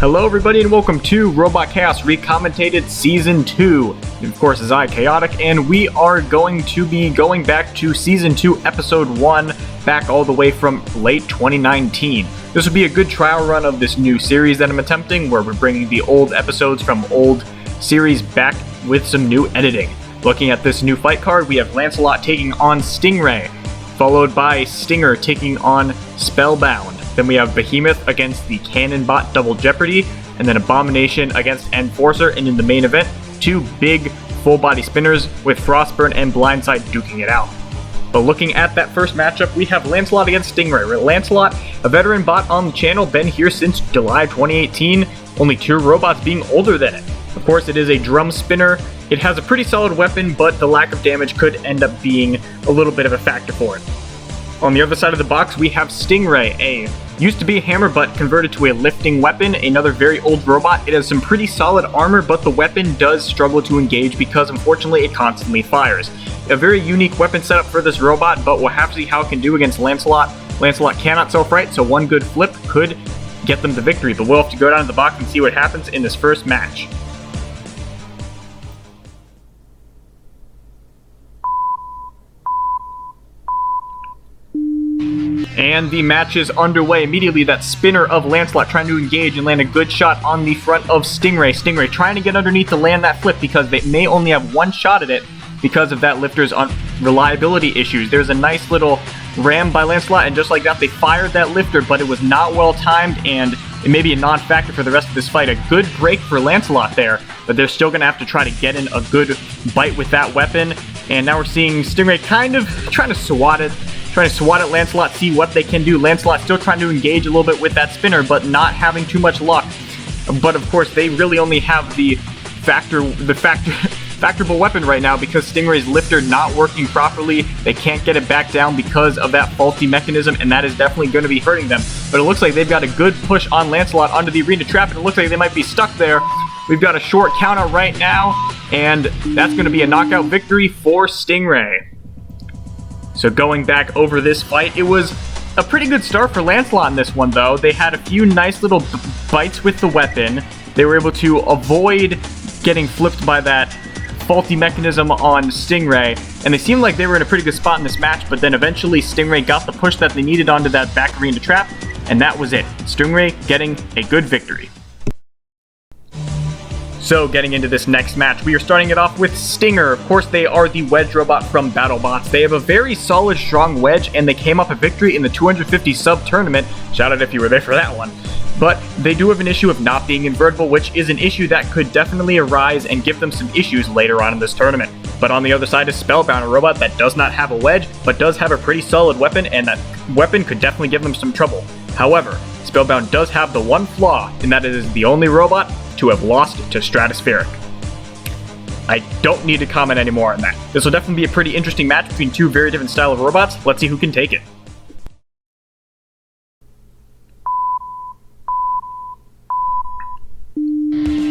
Hello everybody and welcome to Robot Khaos RE-COMMENTATED Season 2. And of course, it's I, Chaotic, and we are going to be going back to Season 2, Episode 1, back all the way from late 2019. This will be a good trial run of this new series that I'm attempting, where we're bringing the old episodes from old series back with some new editing. Looking at this new fight card, we have LANCELOT taking on STINGRAY, followed by Stinger taking on SPELLBOUND. Then we have BEHEMOTH against the Cannon Bot Double Jeopardy, and then Abomination against Enforcer, and in the main event, two big full-body spinners with FROSTBURN and BLINDSIDE duking it out. But looking at that first matchup, we have LANCELOT against STINGRAY. LANCELOT, a veteran bot on the channel, been here since July 2018, only two robots being older than it. Of course, it is a drum spinner. It has a pretty solid weapon, but the lack of damage could end up being a little bit of a factor for it. On the other side of the box, we have STINGRAY, a used to be a hammer but converted to a lifting weapon, another very old robot. It has some pretty solid armor, but the weapon does struggle to engage because unfortunately it constantly fires. A very unique weapon setup for this robot, but we'll have to see how it can do against LANCELOT. LANCELOT cannot self-right, so one good flip could get them the victory, but we'll have to go down to the box and see what happens in this first match. And the match is underway. Immediately, that spinner of LANCELOT trying to engage and land a good shot on the front of STINGRAY. STINGRAY trying to get underneath to land that flip because they may only have one shot at it because of that lifter's reliability issues. There's a nice little ram by LANCELOT, and just like that, they fired that lifter, but it was not well timed, and it may be a non-factor for the rest of this fight. A good break for LANCELOT there, but they're still going to have to try to get in a good bite with that weapon. And now we're seeing STINGRAY kind of trying to swat at LANCELOT, see what they can do. LANCELOT still trying to engage a little bit with that spinner, but not having too much luck. But of course, they really only have the factorable weapon right now because STINGRAY's lifter not working properly. They can't get it back down because of that faulty mechanism, and that is definitely going to be hurting them. But it looks like they've got a good push on LANCELOT onto the arena trap, and it looks like they might be stuck there. We've got a short countout right now, and that's going to be a knockout victory for STINGRAY. So going back over this fight, it was a pretty good start for LANCELOT in this one, though. They had a few nice little bites with the weapon. They were able to avoid getting flipped by that faulty mechanism on STINGRAY, and they seemed like they were in a pretty good spot in this match, but then eventually STINGRAY got the push that they needed onto that back arena trap, and that was it. STINGRAY getting a good victory. So, getting into this next match, we are starting it off with Stinger. Of course, they are the wedge robot from BattleBots. They have a very solid, strong wedge, and they came up a victory in the 250 sub tournament. Shout out if you were there for that one. But they do have an issue of not being invertible, which is an issue that could definitely arise and give them some issues later on in this tournament. But on the other side is SPELLBOUND, a robot that does not have a wedge, but does have a pretty solid weapon, and that weapon could definitely give them some trouble. However, SPELLBOUND does have the one flaw, and that it is the only robot to have lost to Stratospheric. I don't need to comment anymore on that. This will definitely be a pretty interesting match between two very different style of robots. Let's see who can take it.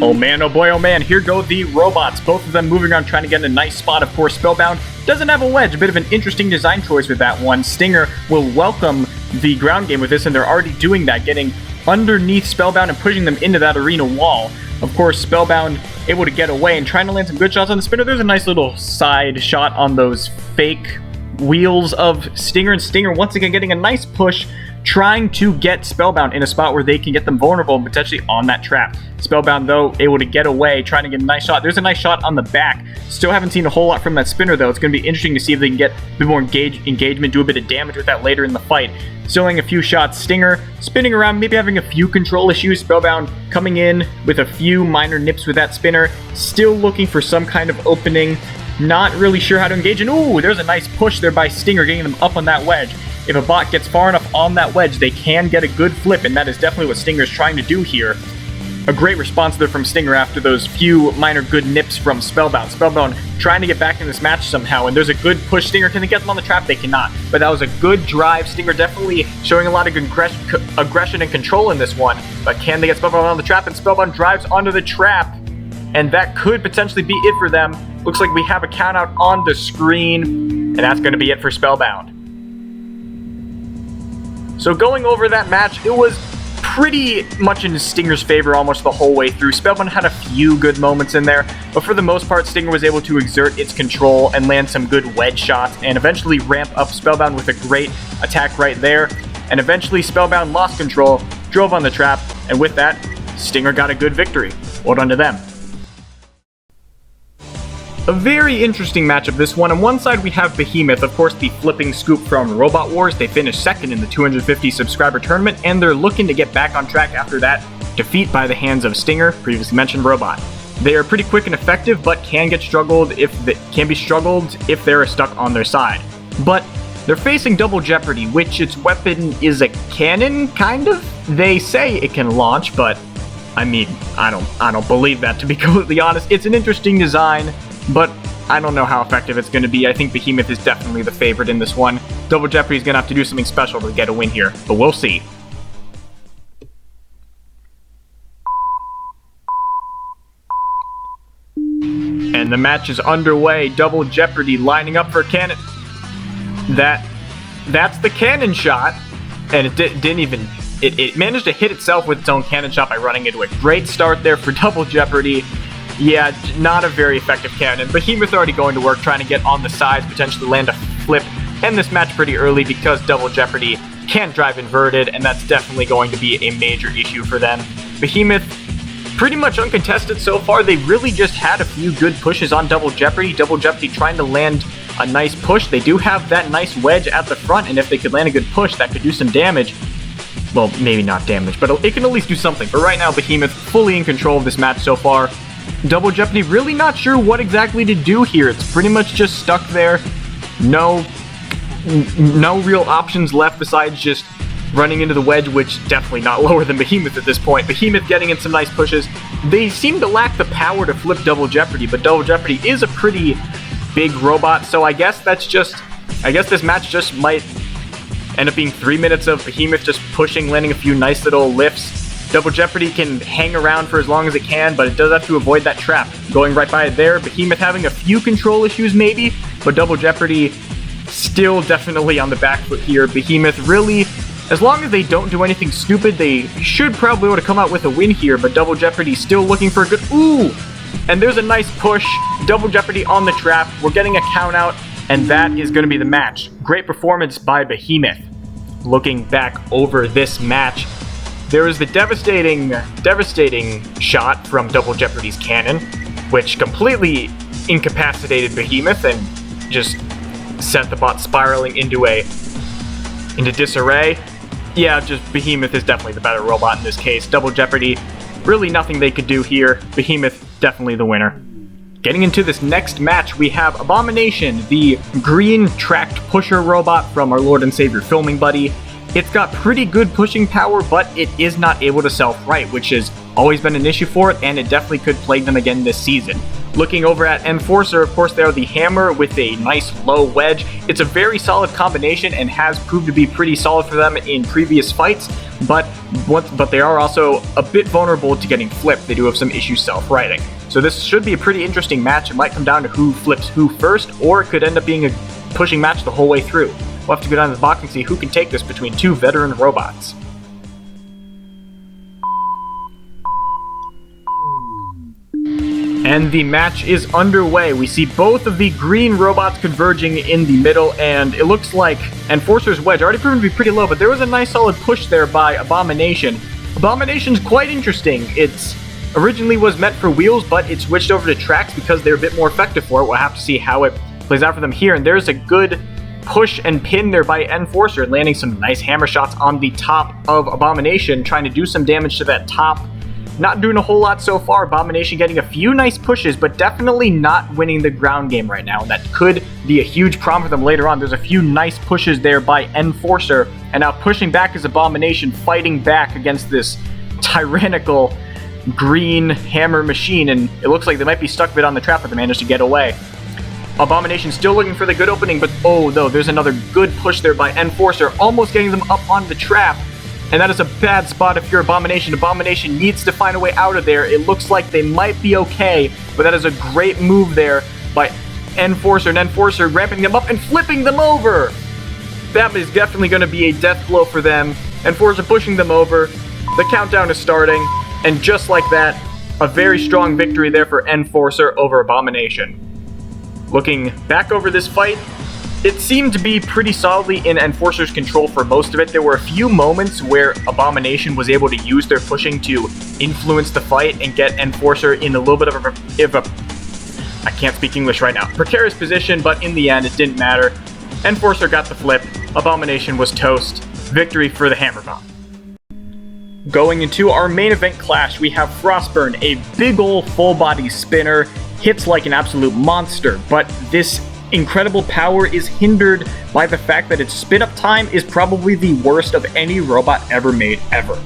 Oh man, oh boy, oh man, here go the robots. Both of them moving around trying to get in a nice spot. Of course, SPELLBOUND doesn't have a wedge. A bit of an interesting design choice with that one. Stinger will welcome the ground game with this, and they're already doing that, getting underneath SPELLBOUND and pushing them into that arena wall. Of course, SPELLBOUND able to get away and trying to land some good shots on the spinner. There's a nice little side shot on those fake wheels of Stinger, and Stinger once again getting a nice push, trying to get SPELLBOUND in a spot where they can get them vulnerable and potentially on that trap. SPELLBOUND, though, able to get away, trying to get a nice shot. There's a nice shot on the back. Still haven't seen a whole lot from that spinner, though. It's going to be interesting to see if they can get a bit more engagement, do a bit of damage with that later in the fight. Still having a few shots. Stinger spinning around, maybe having a few control issues. SPELLBOUND coming in with a few minor nips with that spinner. Still looking for some kind of opening. Not really sure how to engage. And ooh, there's a nice push there by Stinger, getting them up on that wedge. If a bot gets far enough on that wedge, they can get a good flip, and that is definitely what Stinger is trying to do here. A great response there from Stinger after those few minor good nips from SPELLBOUND. SPELLBOUND trying to get back in this match somehow, and there's a good push. Stinger, can they get them on the trap? They cannot. But that was a good drive. Stinger definitely showing a lot of aggression and control in this one. But can they get SPELLBOUND on the trap? And SPELLBOUND drives onto the trap, and that could potentially be it for them. Looks like we have a countout on the screen, and that's going to be it for SPELLBOUND. So going over that match, it was pretty much in Stinger's favor almost the whole way through. Spellbound had a few good moments in there, but for the most part, Stinger was able to exert its control and land some good wedge shots, and eventually ramp up Spellbound with a great attack right there. And eventually, Spellbound lost control, drove on the trap, and with that, Stinger got a good victory. Well done to them. A very interesting matchup, this one. On one side, we have Behemoth, of course, the flipping scoop from Robot Wars. They finished second in the 250 subscriber tournament, and they're looking to get back on track after that defeat by the hands of Stinger, previously mentioned Robot. They are pretty quick and effective, but can be struggled if they're stuck on their side. But they're facing Double Jeopardy, which its weapon is a cannon, kind of. They say it can launch, but I mean, I don't believe that, to be completely honest. It's an interesting design, but I don't know how effective it's going to be. I think Behemoth is definitely the favorite in this one. Double Jeopardy is going to have to do something special to get a win here, but we'll see. And the match is underway. Double Jeopardy lining up for cannon. That's the cannon shot, and it managed to hit itself with its own cannon shot by running into it. Great start there for Double Jeopardy. Yeah, not a very effective cannon. Behemoth already going to work trying to get on the sides, potentially land a flip, end this match pretty early because Double Jeopardy can't drive inverted, and that's definitely going to be a major issue for them. Behemoth, pretty much uncontested so far. They really just had a few good pushes on Double Jeopardy. Double Jeopardy trying to land a nice push. They do have that nice wedge at the front, and if they could land a good push, that could do some damage. Well, maybe not damage, but it can at least do something. But right now, Behemoth fully in control of this match so far. Double Jeopardy really not sure what exactly to do here. It's pretty much just stuck there. No real options left besides just running into the wedge, which definitely not lower than Behemoth at this point. Behemoth getting in some nice pushes. They seem to lack the power to flip Double Jeopardy, but Double Jeopardy is a pretty big robot, so I guess this match just might end up being 3 minutes of Behemoth just pushing, landing a few nice little lifts. Double Jeopardy can hang around for as long as it can, but it does have to avoid that trap. Going right by it there, Behemoth having a few control issues maybe, but Double Jeopardy still definitely on the back foot here. Behemoth really, as long as they don't do anything stupid, they should probably be able to come out with a win here, but Double Jeopardy still looking for a good, ooh! And there's a nice push, Double Jeopardy on the trap, we're getting a count out, and that is going to be the match. Great performance by Behemoth. Looking back over this match, there was the devastating shot from Double Jeopardy's cannon, which completely incapacitated Behemoth and just sent the bot spiraling into disarray. Yeah, just Behemoth is definitely the better robot in this case. Double Jeopardy, really nothing they could do here. Behemoth, definitely the winner. Getting into this next match, we have Abomination, the green tracked pusher robot from our Lord and Savior Filming Buddy. It's got pretty good pushing power, but it is not able to self-right, which has always been an issue for it, and it definitely could plague them again this season. Looking over at Enforcer, of course, they are the hammer with a nice low wedge. It's a very solid combination and has proved to be pretty solid for them in previous fights, but they are also a bit vulnerable to getting flipped. They do have some issues self-righting. So this should be a pretty interesting match. It might come down to who flips who first, or it could end up being a pushing match the whole way through. We'll have to go down to the box and see who can take this between two veteran robots. And the match is underway. We see both of the green robots converging in the middle, and it looks like Enforcer's wedge already proven to be pretty low, but there was a nice solid push there by Abomination. Abomination's quite interesting. It originally was meant for wheels, but it switched over to tracks because they're a bit more effective for it. We'll have to see how it plays out for them here, and there's a good push and pin there by Enforcer, landing some nice hammer shots on the top of Abomination, trying to do some damage to that top. Not doing a whole lot so far. Abomination getting a few nice pushes, but definitely not winning the ground game right now, and that could be a huge problem for them later on. There's a few nice pushes there by Enforcer, and now pushing back is Abomination, fighting back against this tyrannical green hammer machine, and it looks like they might be stuck a bit on the trap, but they managed to get away. Abomination still looking for the good opening, but oh no, there's another good push there by Enforcer, almost getting them up on the trap. And that is a bad spot if you're Abomination. Abomination needs to find a way out of there. It looks like they might be okay, but that is a great move there by Enforcer. And Enforcer ramping them up and flipping them over. That is definitely going to be a death blow for them. Enforcer pushing them over. The countdown is starting, and just like that, a very strong victory there for Enforcer over Abomination. Looking back over this fight, it seemed to be pretty solidly in Enforcer's control for most of it. There were a few moments where Abomination was able to use their pushing to influence the fight and get Enforcer in a little bit of a I can't speak English right now, precarious position, but in the end it didn't matter. Enforcer got the flip, Abomination was toast, victory for the Hammer Bomb. Going into our main event clash, we have FROSTBURN, a big ol' full body spinner, hits like an absolute monster, but this incredible power is hindered by the fact that its spin up time is probably the worst of any robot ever made ever.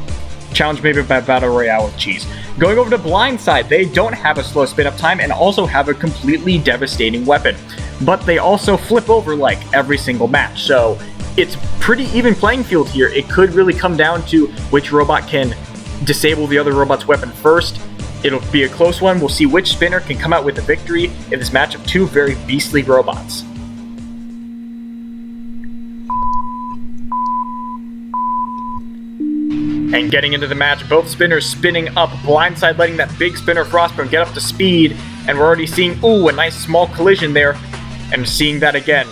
Challenge maybe by Battle Royale with cheese. Going over to Blindside, they don't have a slow spin up time and also have a completely devastating weapon, but they also flip over like every single match, so it's pretty even playing field here. It could really come down to which robot can disable the other robot's weapon first. It'll be a close one. We'll see which spinner can come out with the victory in this match of two very beastly robots. And getting into the match, both spinners spinning up, Blindside letting that big spinner FROSTBURN get up to speed, and we're already seeing, ooh, a nice small collision there, and seeing that again.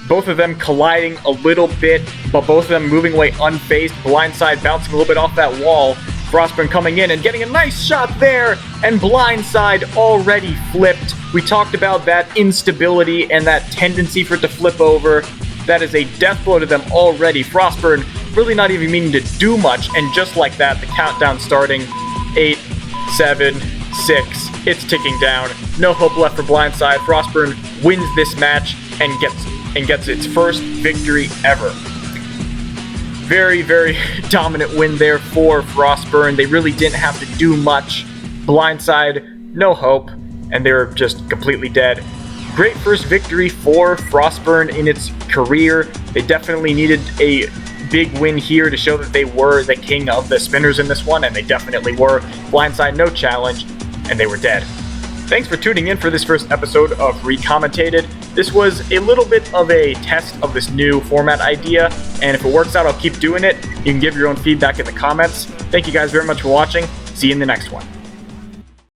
Both of them colliding a little bit, but both of them moving away unfazed, Blindside bouncing a little bit off that wall, FROSTBURN coming in and getting a nice shot there, and Blindside already flipped. We talked about that instability and that tendency for it to flip over. That is a death blow to them already. FROSTBURN really not even meaning to do much, and just like that, the countdown starting. 8, 7, 6, it's ticking down. No hope left for Blindside. FROSTBURN wins this match and gets its first victory ever. Very, very dominant win there for FROSTBURN. They really didn't have to do much. Blindside, no hope, and they were just completely dead. Great first victory for FROSTBURN in its career. They definitely needed a big win here to show that they were the king of the spinners in this one, and they definitely were. Blindside, no challenge, and they were dead. Thanks for tuning in for this first episode of RE-COMMENTATED. This was a little bit of a test of this new format idea, and if it works out, I'll keep doing it. You can give your own feedback in the comments. Thank you guys very much for watching. See you in the next one.